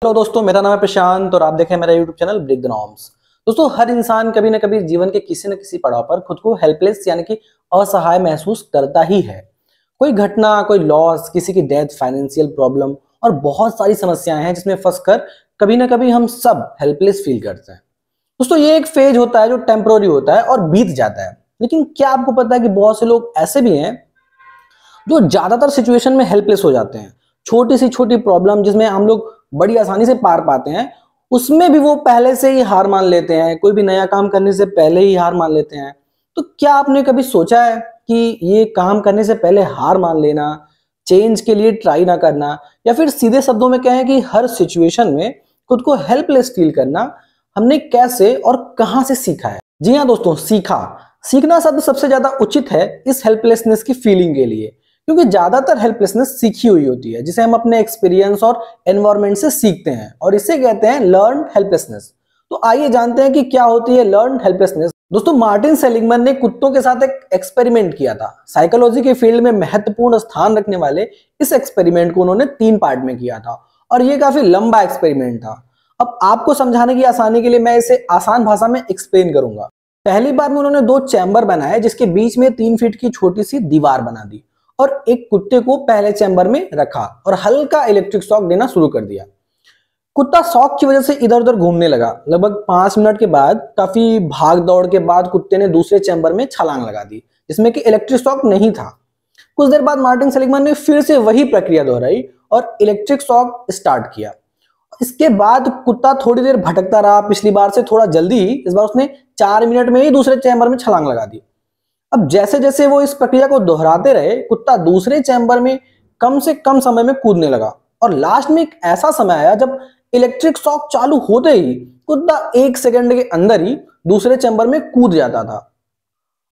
Hello दोस्तों, मेरा नाम है प्रशांत और आप देखें मेरा YouTube channel break the norms. दोस्तों, हर इंसान कभी ना कभी जीवन के किसी न किसी पड़ाव पर खुद को हेल्पलेस यानी कि असहाय महसूस करता ही है। कोई घटना, कोई लॉस, किसी की डेथ, फाइनेंशियल प्रॉब्लम और बहुत सारी समस्याएं हैं जिसमें फंसकर कभी ना कभी हम सब हेल्पलेस फील करते हैं। दोस्तों, ये एक फेज होता है जो टेम्पोररी होता है और बीत जाता है। लेकिन क्या आपको पता है कि बहुत से लोग ऐसे भी हैं जो ज्यादातर सिचुएशन में हेल्पलेस हो जाते हैं। छोटी सी छोटी प्रॉब्लम जिसमें हम लोग बड़ी आसानी से पार पाते हैं, उसमें भी वो पहले से ही हार मान लेते हैं। कोई भी नया काम करने से पहले ही हार मान लेते हैं। तो क्या आपने कभी सोचा है कि ये काम करने से पहले हार मान लेना, चेंज के लिए ट्राई ना करना, या फिर सीधे शब्दों में कहें कि हर सिचुएशन में खुद को हेल्पलेस फील करना, हमने कैसे और कहां से सीखा है? जी हाँ दोस्तों, सीखना शब्द सबसे ज्यादा उचित है इस हेल्पलेसनेस की फीलिंग के लिए, क्योंकि ज्यादातर हेल्पलेसनेस सीखी हुई होती है जिसे हम अपने एक्सपीरियंस और एनवायरनमेंट से सीखते हैं, और इसे कहते हैं लर्न हेल्पलेसनेस। तो आइए जानते हैं कि क्या होती है लर्न हेल्पलेसनेस। दोस्तों, मार्टिन सेलिगमैन ने कुत्तों के साथ एक एक्सपेरिमेंट किया था। साइकोलॉजी के फील्ड में महत्वपूर्ण स्थान रखने वाले इस एक्सपेरिमेंट को उन्होंने 3 पार्ट में किया था, और ये काफी लंबा एक्सपेरिमेंट था। अब आपको समझाने की आसानी के लिए मैं इसे आसान भाषा में एक्सप्लेन करूंगा। पहली बार में उन्होंने 2 चैम्बर बनाए जिसके बीच में 3 फीट की छोटी सी दीवार बना दी, और एक कुत्ते को पहले चैम्बर में रखा और हल्का इलेक्ट्रिक शॉक देना शुरू कर दिया। कुत्ता शॉक की वजह से इधर उधर घूमने लगा। लगभग 5 मिनट के बाद, काफी भाग दौड़ के बाद, कुत्ते ने दूसरे चैम्बर में छलांग लगा दी जिसमें कि इलेक्ट्रिक शॉक नहीं था। कुछ देर बाद मार्टिन सेलिगमैन ने फिर से वही प्रक्रिया दोहराई और इलेक्ट्रिक शॉक स्टार्ट किया। इसके बाद कुत्ता थोड़ी देर भटकता रहा। पिछली बार से थोड़ा जल्दी इस बार उसने 4 मिनट में ही दूसरे चैम्बर में छलांग लगा दी। अब जैसे जैसे वो इस प्रक्रिया को दोहराते रहे, कुत्ता दूसरे चैम्बर में कम से कम समय में कूदने लगा, और लास्ट में एक ऐसा समय आया जब इलेक्ट्रिक शॉक चालू होते ही कुत्ता 1 सेकंड के अंदर ही दूसरे चैम्बर में कूद जाता था।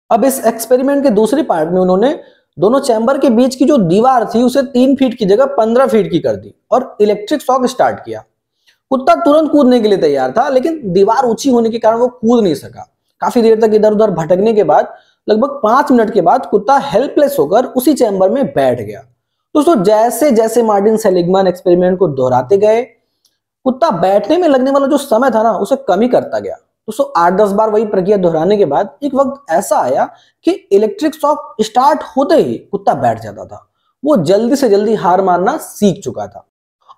अब इस एक्सपेरिमेंट के दूसरे पार्ट में उन्होंने दोनों चैम्बर के बीच की जो दीवार थी उसे 3 फीट की जगह 15 फीट की कर दी और इलेक्ट्रिक शॉक स्टार्ट किया। कुत्ता तुरंत कूदने के लिए तैयार था, लेकिन दीवार ऊंची होने के कारण वो कूद नहीं सका। काफी देर तक इधर उधर भटकने के बाद, लगभग 5 मिनट के बाद, कुत्ता हेल्पलेस होकर उसी चैम्बर में बैठ गया। दोस्तों, जैसे जैसे मार्टिन सेलिगमैन एक्सपेरिमेंट को दोहराते गए, कुत्ता बैठने में लगने वाला जो समय था ना, उसे कम ही करता गया। दोस्तों, 8-10 बार वही प्रक्रिया दोहराने के बाद एक वक्त ऐसा आया कि इलेक्ट्रिक शॉक स्टार्ट होते ही कुत्ता बैठ जाता था। वो जल्दी से जल्दी हार मानना सीख चुका था।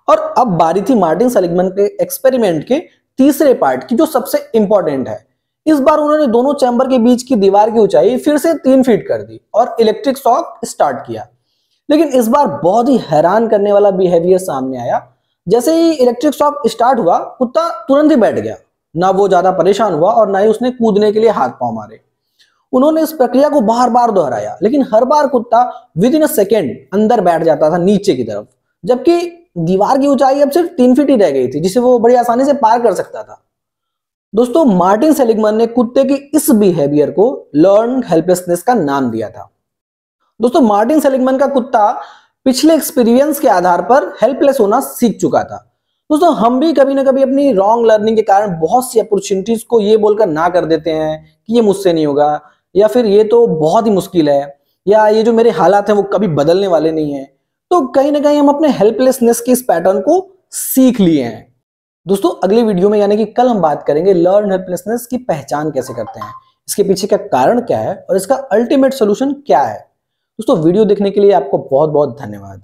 और अब बारी थी मार्टिन सेलिगमैन के एक्सपेरिमेंट के तीसरे पार्ट की, जो सबसे इंपॉर्टेंट है। इस बार उन्होंने दोनों चैम्बर के बीच की दीवार की ऊंचाई फिर से 3 फीट कर दी और इलेक्ट्रिक शॉक स्टार्ट किया। लेकिन इस बार बहुत ही हैरान करने वाला बिहेवियर सामने आया। जैसे ही इलेक्ट्रिक शॉक स्टार्ट हुआ, कुत्ता तुरंत ही बैठ गया। ना वो ज्यादा परेशान हुआ और ना ही उसने कूदने के लिए हाथ पांव मारे। उन्होंने इस प्रक्रिया को बार बार दोहराया, लेकिन हर बार कुत्ता विद इन अ सेकेंड अंदर बैठ जाता था नीचे की तरफ, जबकि दीवार की ऊंचाई अब सिर्फ 3 फीट ही रह गई थी जिसे वो बड़ी आसानी से पार कर सकता था। दोस्तों, मार्टिन सेलिगमैन ने कुत्ते की इस बिहेवियर को लर्न हेल्पलेसनेस का नाम दिया था। दोस्तों, मार्टिन सेलिगमैन का कुत्ता पिछले एक्सपीरियंस के आधार पर हेल्पलेस होना सीख चुका था। दोस्तों, हम भी कभी ना कभी अपनी रॉन्ग लर्निंग के कारण बहुत सी अपॉर्चुनिटीज को ये बोलकर ना कर देते हैं कि ये मुझसे नहीं होगा, या फिर ये तो बहुत ही मुश्किल है, या ये जो मेरे हालात हैं वो कभी बदलने वाले नहीं है। तो कहीं ना कहीं हम अपने हेल्पलेसनेस के इस पैटर्न को सीख लिए हैं। दोस्तों, अगली वीडियो में यानी कि कल हम बात करेंगे लर्न हेल्पलेसनेस की पहचान कैसे करते हैं, इसके पीछे का कारण क्या है और इसका अल्टीमेट सोल्यूशन क्या है। दोस्तों, वीडियो देखने के लिए आपको बहुत बहुत धन्यवाद।